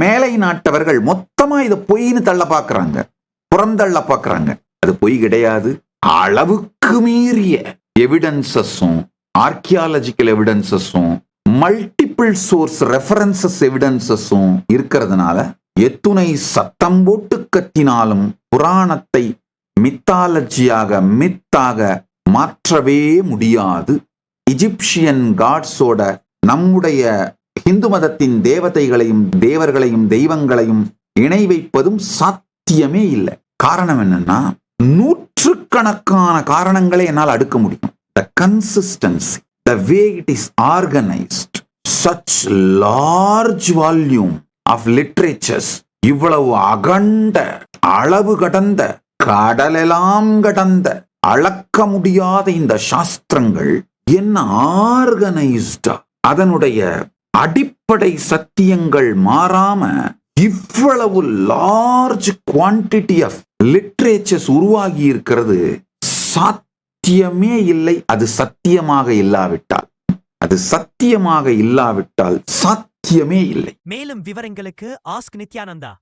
மேலை நாட்டவர்கள் மொத்தமா இதை பொய்ன்னு தள்ள பாக்குறாங்க, புறந்தள்ள பாக்குறாங்க. அது பொய் கிடையாது. அளவுக்கு மீறிய எவிடன்சஸும் ஆர்கியாலஜிக்கல் எவிடன்சஸும் மல்டிபிள் சோர்ஸ் ரெஃபரன்சஸ் எவிடன்சஸும் இருக்கிறதுனால எத்துணை சத்தம் போட்டு கத்தினாலும் புராணத்தை மித்தாலஜியாக மித்தாக மாற்றவே முடியாது. இஜிப்சியன் காட்ஸோட நம்முடைய இந்து மதத்தின் தேவதைகளையும் தேவர்களையும் தெய்வங்களையும் இணை வைப்பதும் சாத்தியமே இல்லை. காரணம் என்னன்னா, நூற்றுக்கணக்கான காரணங்களை என்னால் அடுக்க முடியும். The consistency, the way it is organized, such large volume of literatures, இவ்வளவு அகண்ட அளவு கடந்த கடலெல்லாம் கடந்த அளக்க முடியாத இந்த சாஸ்திரங்கள் என்ன ஆர்கனைஸ்டா, அதனுடைய அடிப்படை சத்தியங்கள் மாறாம இவ்வளவு லார்ஜ் குவான்டிட்டி ஆஃப் லிட்ரேச்சர்ஸ் உருவாகி இருக்கிறது சாத்தியமே இல்லை. அது சத்தியமாக இல்லாவிட்டால் சாத்தியமே இல்லை. மேலும் விவரங்களுக்கு ஆஸ்க் நித்யானந்தா.